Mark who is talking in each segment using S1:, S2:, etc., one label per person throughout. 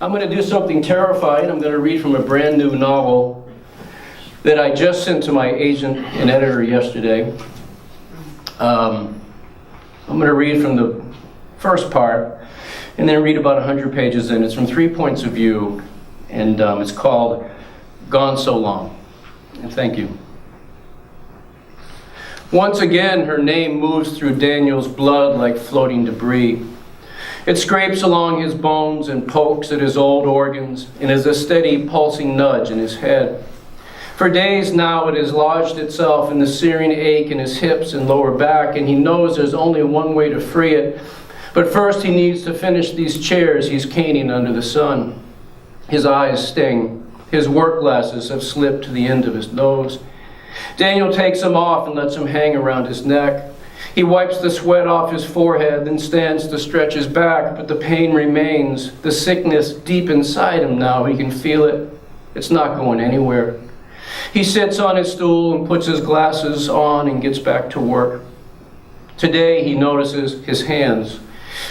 S1: I'm going to do something terrifying. I'm going to read from a brand new novel that I just sent to my agent and editor yesterday. I'm going to read from the first part and then read about 100 pages in. It's from 3 points of view, and it's called Gone So Long. And thank you. Once again, her name moves through Daniel's blood like floating debris. It scrapes along his bones and pokes at his old organs and is a steady pulsing nudge in his head. For days now it has lodged itself in the searing ache in his hips and lower back, and he knows there's only one way to free it. But first he needs to finish these chairs he's caning under the sun. His eyes sting. His work glasses have slipped to the end of his nose. Daniel takes them off and lets them hang around his neck. He wipes the sweat off his forehead, then stands to stretch his back, but the pain remains. The sickness deep inside him now, he can feel it. It's not going anywhere. He sits on his stool and puts his glasses on and gets back to work. Today he notices his hands.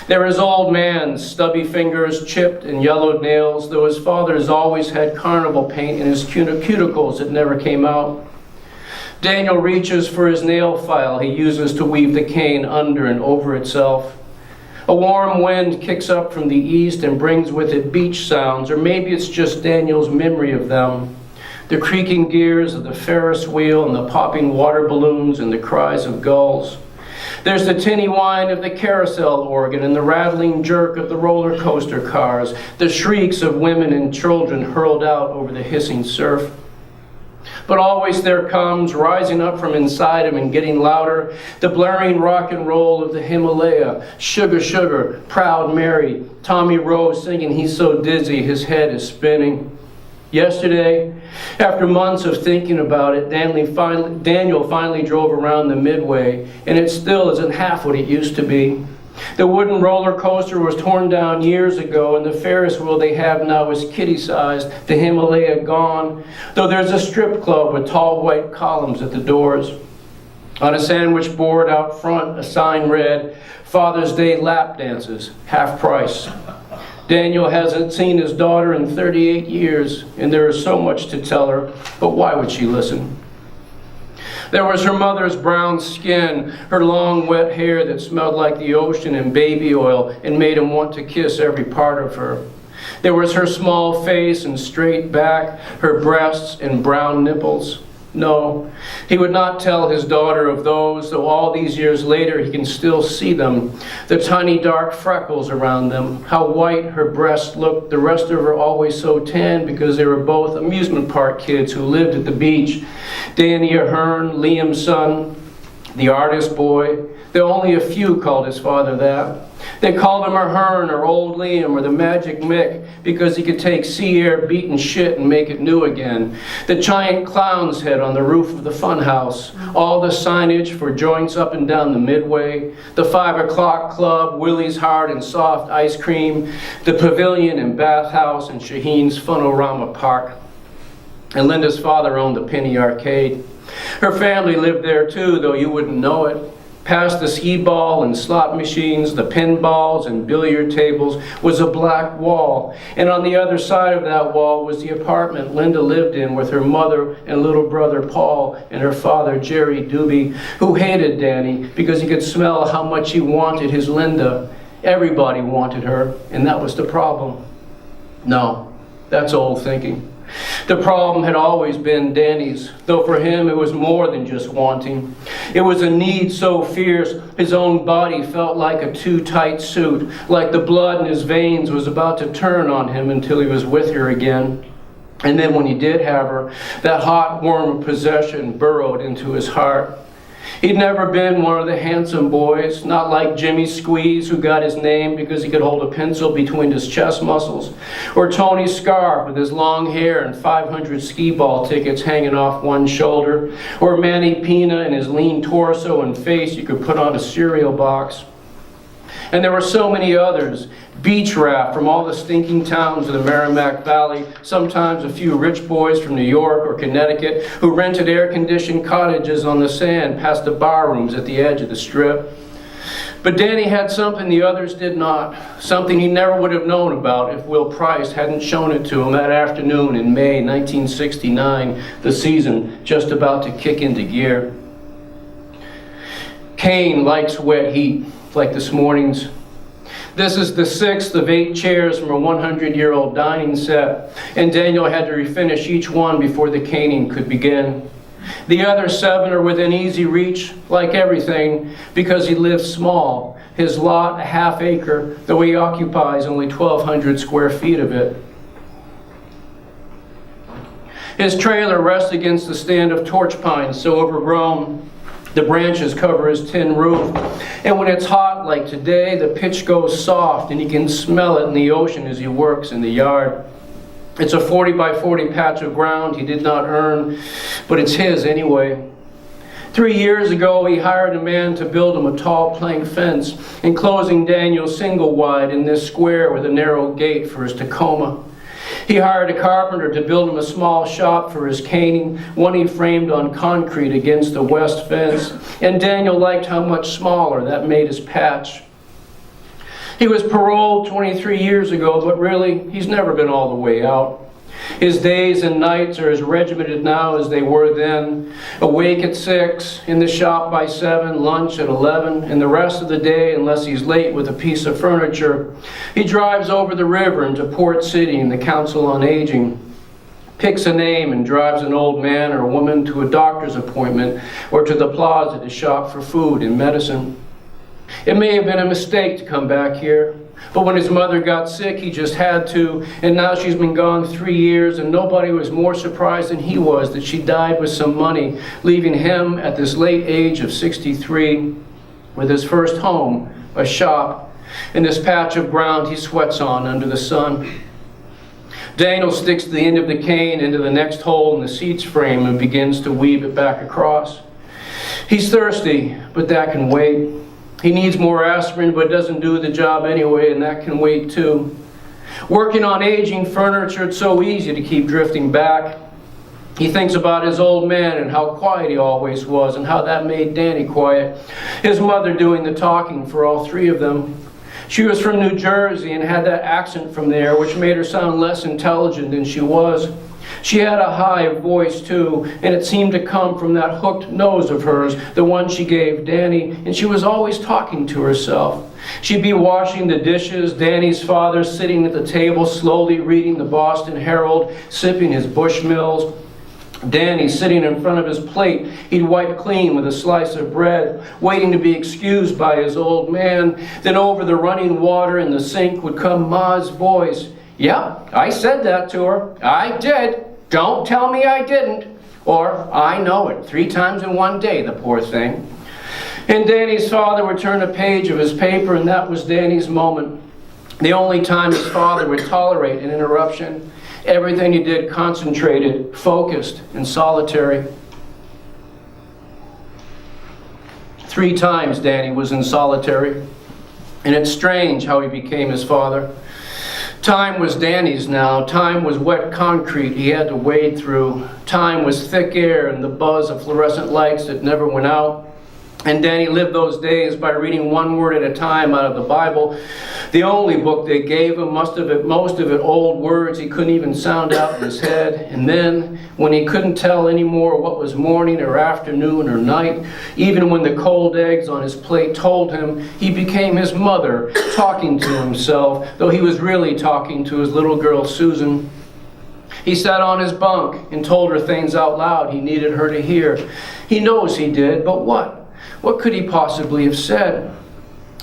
S1: They're his old man's, stubby fingers, chipped and yellowed nails, though his father's always had carnival paint in his cuticles that never came out. Daniel reaches for his nail file he uses to weave the cane under and over itself. A warm wind kicks up from the east and brings with it beach sounds, or maybe it's just Daniel's memory of them. The creaking gears of the Ferris wheel and the popping water balloons and the cries of gulls. There's the tinny whine of the carousel organ and the rattling jerk of the roller coaster cars, the shrieks of women and children hurled out over the hissing surf. But always there comes, rising up from inside him and getting louder, the blaring rock and roll of the Himalaya. Sugar, sugar, Proud Mary, Tommy Rose singing He's So Dizzy His Head is Spinning. Yesterday, after months of thinking about it, Daniel finally drove around the Midway, and it still isn't half what it used to be. The wooden roller coaster was torn down years ago, and the Ferris wheel they have now is kiddie-sized, the Himalaya gone, though there's a strip club with tall white columns at the doors. On a sandwich board out front, a sign read, Father's Day lap dances, half price. Daniel hasn't seen his daughter in 38 years, and there is so much to tell her, but why would she listen? There was her mother's brown skin, her long wet hair that smelled like the ocean and baby oil and made him want to kiss every part of her. There was her small face and straight back, her breasts and brown nipples. No, he would not tell his daughter of those, though all these years later he can still see them. The tiny dark freckles around them, how white her breasts looked, the rest of her always so tan because they were both amusement park kids who lived at the beach. Danny Ahern, Liam's son, the artist boy, though only a few called his father that. They called him Ahern or Old Liam or the Magic Mick because he could take sea air beaten shit and make it new again. The giant clown's head on the roof of the funhouse, all the signage for joints up and down the Midway, the 5 o'clock club, Willie's hard and soft ice cream, the pavilion and bathhouse and Shaheen's Funorama Park. And Linda's father owned the Penny Arcade. Her family lived there too, though you wouldn't know it. Past the skee ball and slot machines, the pinballs and billiard tables was a black wall. And on the other side of that wall was the apartment Linda lived in with her mother and little brother Paul and her father Jerry Doobie, who hated Danny because he could smell how much he wanted his Linda. Everybody wanted her, and that was the problem. No, that's old thinking. The problem had always been Danny's, though for him it was more than just wanting. It was a need so fierce, his own body felt like a too tight suit, like the blood in his veins was about to turn on him until he was with her again. And then when he did have her, that hot, warm possession burrowed into his heart. He'd never been one of the handsome boys, not like Jimmy Squeeze, who got his name because he could hold a pencil between his chest muscles, or Tony Scarf with his long hair and 500 skee ball tickets hanging off one shoulder, or Manny Pina and his lean torso and face you could put on a cereal box. And there were so many others. Beach raft from all the stinking towns of the Merrimack Valley, sometimes a few rich boys from New York or Connecticut who rented air-conditioned cottages on the sand past the bar rooms at the edge of the strip. But Danny had something the others did not, something he never would have known about if Will Price hadn't shown it to him that afternoon in May 1969, the season just about to kick into gear. Cain likes wet heat, like this morning's. This is the 6th of 8 chairs from a 100-year-old dining set, and Daniel had to refinish each one before the caning could begin. The other 7 are within easy reach, like everything, because he lives small. His lot, a half acre, though he occupies only 1,200 square feet of it. His trailer rests against the stand of torch pines, so overgrown the branches cover his tin roof. And when it's hot, like today, the pitch goes soft, and he can smell it in the ocean as he works in the yard. It's a 40 by 40 patch of ground he did not earn, but it's his anyway. 3 years ago, he hired a man to build him a tall plank fence, enclosing Daniel single wide in this square with a narrow gate for his Tacoma. He hired a carpenter to build him a small shop for his caning, one he framed on concrete against the west fence, and Daniel liked how much smaller that made his patch. He was paroled 23 years ago, but really, he's never been all the way out. His days and nights are as regimented now as they were then. Awake at 6, in the shop by 7, lunch at 11, and the rest of the day, unless he's late with a piece of furniture, he drives over the river into Port City and the Council on Aging, picks a name and drives an old man or woman to a doctor's appointment or to the plaza to shop for food and medicine. It may have been a mistake to come back here, but when his mother got sick, he just had to, and now she's been gone 3 years, and nobody was more surprised than he was that she died with some money, leaving him at this late age of 63 with his first home, a shop, and this patch of ground he sweats on under the sun. Daniel sticks the end of the cane into the next hole in the seats frame and begins to weave it back across. He's thirsty, but that can wait. He needs more aspirin, but it doesn't do the job anyway, and that can wait too. Working on aging furniture, it's so easy to keep drifting back. He thinks about his old man and how quiet he always was, and how that made Danny quiet. His mother doing the talking for all 3 of them. She was from New Jersey and had that accent from there, which made her sound less intelligent than she was. She had a high voice too, and it seemed to come from that hooked nose of hers, the one she gave Danny, and she was always talking to herself. She'd be washing the dishes, Danny's father sitting at the table slowly reading the Boston Herald, sipping his Bushmills. Danny sitting in front of his plate, he'd wipe clean with a slice of bread, waiting to be excused by his old man. Then over the running water in the sink would come Ma's voice. "Yep, I said that to her. I did. Don't tell me I didn't." Or, "I know it. 3 times in one day, the poor thing." And Danny's father would turn a page of his paper, and that was Danny's moment. The only time his father would tolerate an interruption. Everything he did concentrated, focused, and solitary. 3 times Danny was in solitary. And it's strange how he became his father. Time was Danny's now. Time was wet concrete he had to wade through. Time was thick air and the buzz of fluorescent lights that never went out. And Danny lived those days by reading 1 word at a time out of the Bible, the only book they gave him, most of it old words he couldn't even sound out in his head. And then, when he couldn't tell anymore what was morning or afternoon or night, even when the cold eggs on his plate told him, he became his mother, talking to himself, though he was really talking to his little girl Susan. He sat on his bunk and told her things out loud he needed her to hear. He knows he did, but what? What could he possibly have said?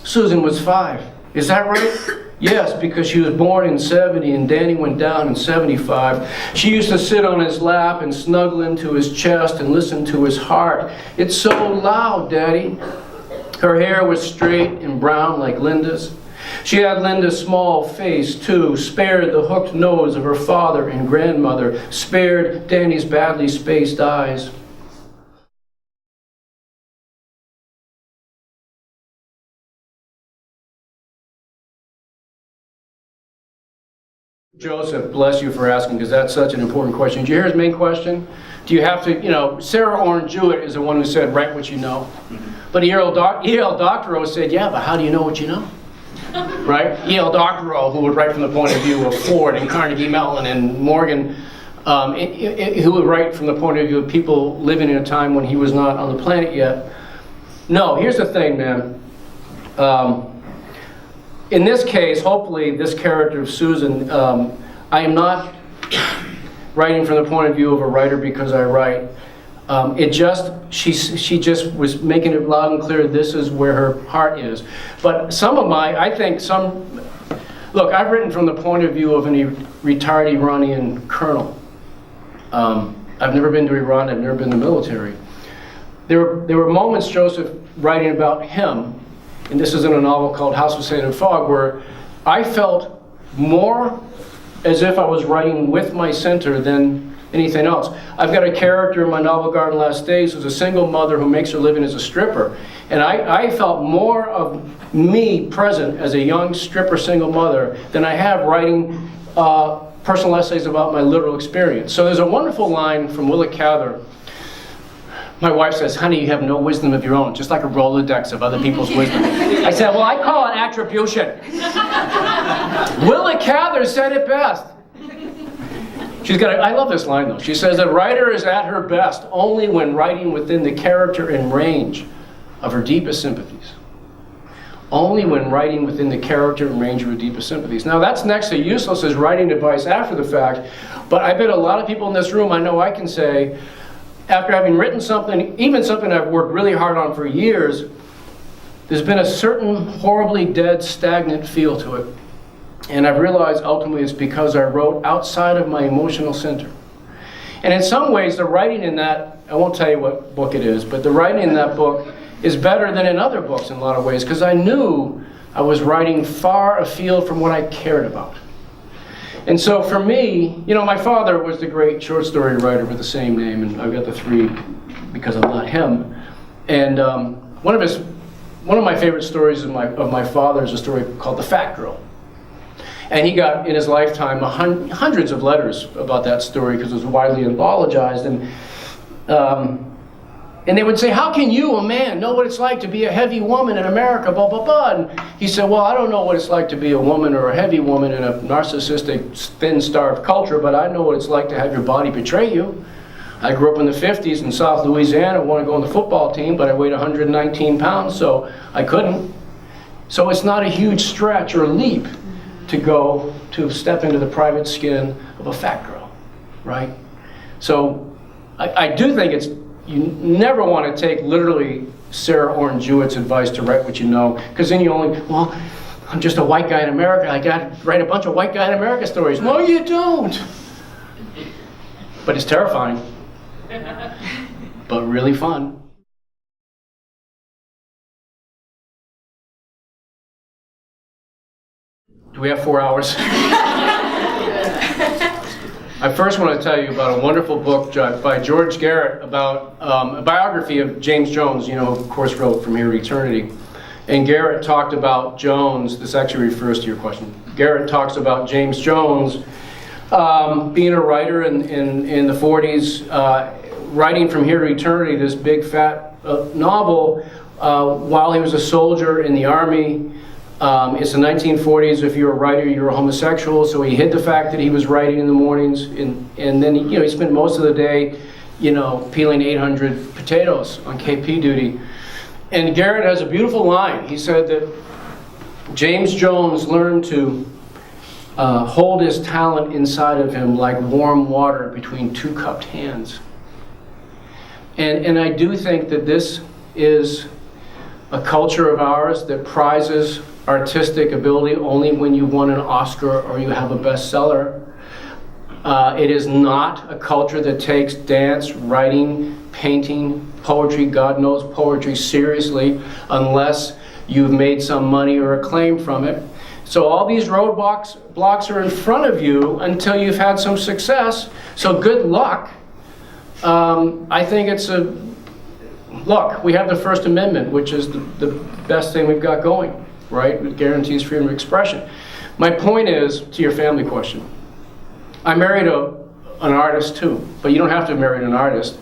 S1: Susan was 5. Is that right? Yes, because she was born in 70 and Danny went down in 75. She used to sit on his lap and snuggle into his chest and listen to his heart. "It's so loud, Daddy." Her hair was straight and brown like Linda's. She had Linda's small face, too, spared the hooked nose of her father and grandmother, spared Danny's badly spaced eyes. Joseph, bless you for asking, because that's such an important question. Did you hear his main question? Do you have to, Sarah Orne Jewett is the one who said, write what you know. But E.L. Doctorow said, yeah, but how do you know what you know? Right? E.L. Doctorow, who would write from the point of view of Ford and Carnegie Mellon and Morgan, who would write from the point of view of people living in a time when he was not on the planet yet. No, here's the thing, man. In this case, hopefully, this character of Susan, I am not writing from the point of view of a writer because I write. She just was making it loud and clear this is where her heart is. But look, I've written from the point of view of a retired Iranian colonel. I've never been to Iran, I've never been in the military. There were moments, Joseph, writing about him, and this is in a novel called House of Sand and Fog, where I felt more as if I was writing with my center than anything else. I've got a character in my novel Garden Last Days who's a single mother who makes her living as a stripper. And I felt more of me present as a young stripper single mother than I have writing personal essays about my literal experience. So there's a wonderful line from Willa Cather. My wife says, honey, you have no wisdom of your own, just like a Rolodex of other people's wisdom. I said, well, I call it attribution. Willa Cather said it best. I love this line though. She says, a writer is at her best only when writing within the character and range of her deepest sympathies. Only when writing within the character and range of her deepest sympathies. Now that's next to useless as writing advice after the fact, but I bet a lot of people in this room, I know I can say, after having written something, even something I've worked really hard on for years, there's been a certain horribly dead, stagnant feel to it. And I've realized ultimately it's because I wrote outside of my emotional center. And in some ways, the writing in that, I won't tell you what book it is, but the writing in that book is better than in other books in a lot of ways, because I knew I was writing far afield from what I cared about. And so for me, my father was the great short story writer with the same name, and I've got the three because I'm not him. And one of my favorite stories of my father is a story called The Fat Girl. And he got, in his lifetime, hundreds of letters about that story because it was widely anthologized. And they would say, how can you, a man, know what it's like to be a heavy woman in America, blah, blah, blah. And he said, well, I don't know what it's like to be a woman or a heavy woman in a narcissistic, thin, starved culture, but I know what it's like to have your body betray you. I grew up in the 50s in South Louisiana, wanted to go on the football team, but I weighed 119 pounds, so I couldn't. So it's not a huge stretch or leap to step into the private skin of a fat girl, right? So I do think you never want to take literally Sarah Orne Jewett's advice to write what you know, because then I'm just a white guy in America, I got to write a bunch of white guy in America stories. No, you don't. But it's terrifying, but really fun. Do we have 4 hours? I first want to tell you about a wonderful book by George Garrett about a biography of James Jones, who of course wrote From Here to Eternity. And Garrett talked about Jones, this actually refers to your question. Garrett talks about James Jones being a writer in the 40s, writing From Here to Eternity, this big fat novel, while he was a soldier in the army. It's the 1940s. If you're a writer, you're a homosexual. So he hid the fact that he was writing in the mornings, and then he spent most of the day, peeling 800 potatoes on KP duty. And Garrett has a beautiful line. He said that James Jones learned to hold his talent inside of him like warm water between two cupped hands. And I do think that this is a culture of ours that prizes artistic ability only when you won an Oscar or you have a bestseller. It is not a culture that takes dance, writing, painting, poetry, God knows poetry, seriously, unless you've made some money or acclaim from it. So all these roadblocks are in front of you until you've had some success. So good luck. I think look, we have the First Amendment, which is the best thing we've got going, right? It guarantees freedom of expression. My point is, to your family question, I married an artist too, but you don't have to have married an artist.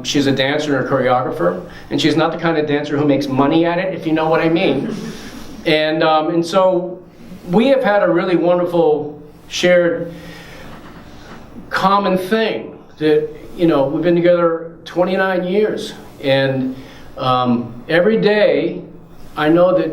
S1: She's a dancer and a choreographer, and she's not the kind of dancer who makes money at it, if you know what I mean. And so we have had a really wonderful shared common thing that, you know, we've been together 29 years, and every day I know that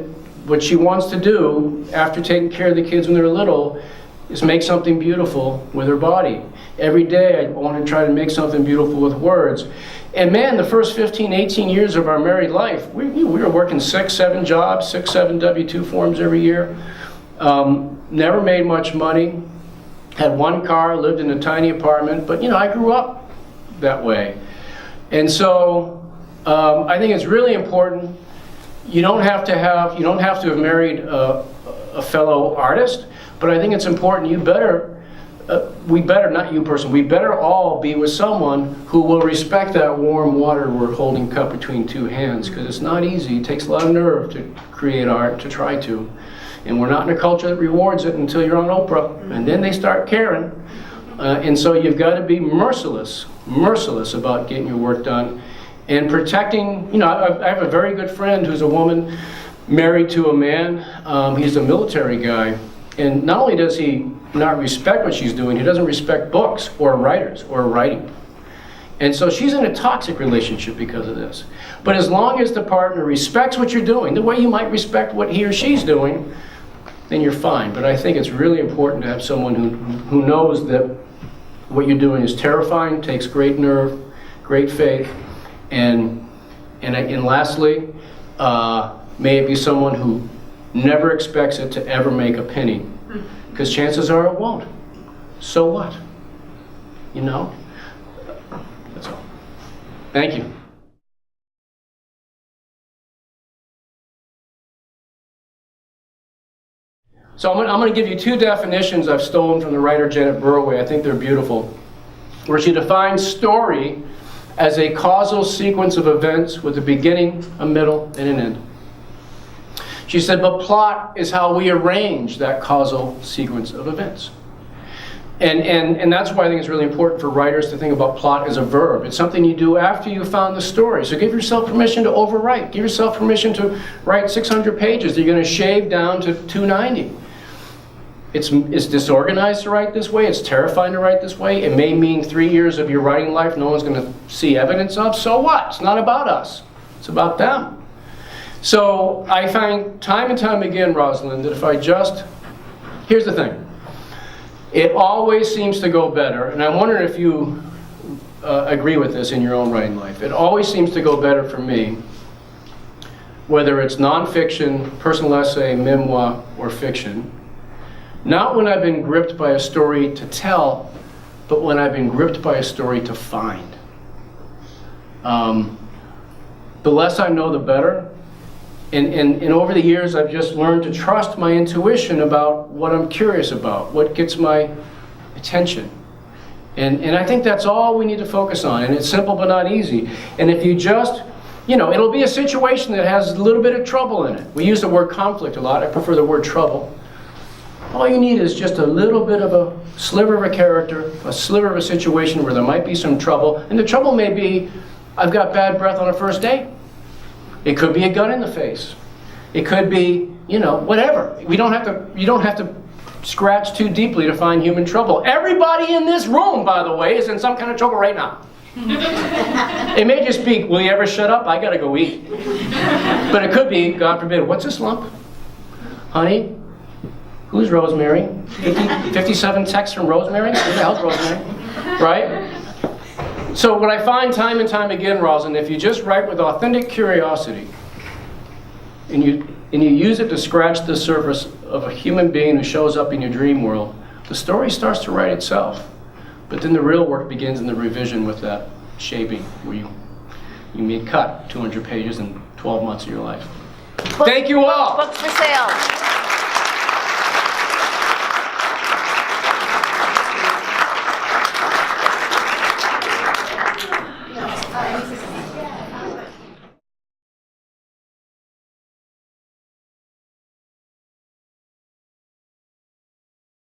S1: what she wants to do after taking care of the kids when they're little is make something beautiful with her body. Every day I want to try to make something beautiful with words. And man, the first 15, 18 years of our married life, we were working 6, 7 jobs, 6, 7 W-2 forms every year. Never made much money. Had one car, lived in a tiny apartment, but you know, I grew up that way. And so I think it's really important. You don't have to have married a fellow artist, but I think it's important. We better, not you person, we better all be with someone who will respect that warm water we're holding cup between two hands, because it's not easy. It takes a lot of nerve to create art, to try to. And we're not in a culture that rewards it until you're on Oprah, and then they start caring. And so you've got to be merciless about getting your work done and protecting. You know, I have a very good friend who's a woman married to a man. He's a military guy, and not only does he not respect what she's doing, he doesn't respect books or writers or writing. And so she's in a toxic relationship because of this. But as long as the partner respects what you're doing, the way you might respect what he or she's doing, then you're fine. But I think it's really important to have someone who knows that what you're doing is terrifying, takes great nerve, great faith, and lastly, may it be someone who never expects it to ever make a penny, because chances are it won't. So what? You know? That's all. Thank you. So I'm going to give you 2 definitions I've stolen from the writer Janet Burroway. I think they're beautiful. Where she defines story as a causal sequence of events with a beginning, a middle, and an end. She said, but plot is how we arrange that causal sequence of events. And that's why I think it's really important for writers to think about plot as a verb. It's something you do after you found the story. So give yourself permission to overwrite. Give yourself permission to write 600 pages that you're going to shave down to 290. It's disorganized to write this way. It's terrifying to write this way. It may mean 3 years of your writing life no one's going to see evidence of. So what? It's not about us. It's about them. So I find time and time again, Rosalind, that if I just... Here's the thing. It always seems to go better, and I'm wondering if you agree with this in your own writing life. It always seems to go better for me, whether it's nonfiction, personal essay, memoir, or fiction, not when I've been gripped by a story to tell, but when I've been gripped by a story to find. The less I know, the better. And over the years, I've just learned to trust my intuition about what I'm curious about, what gets my attention. And I think that's all we need to focus on. And it's simple but not easy. And if you just, you know, it'll be a situation that has a little bit of trouble in it. We use the word conflict a lot. I prefer the word trouble. All you need is just a little bit of a sliver of a character, a sliver of a situation where there might be some trouble. And the trouble may be, I've got bad breath on a first date. It could be a gun in the face. It could be, you know, whatever. You don't have to scratch too deeply to find human trouble. Everybody in this room, by the way, is in some kind of trouble right now. It may just be, will you ever shut up? I gotta go eat. But it could be, God forbid, what's this lump? Honey, who's Rosemary? 57 texts from Rosemary? Who the hell's Rosemary? Right? So what I find time and time again, Rosalind, if you just write with authentic curiosity, and you use it to scratch the surface of a human being who shows up in your dream world, the story starts to write itself. But then the real work begins in the revision with that shaping, where you may cut 200 pages in 12 months of your life. Thank you all.
S2: Books for sale.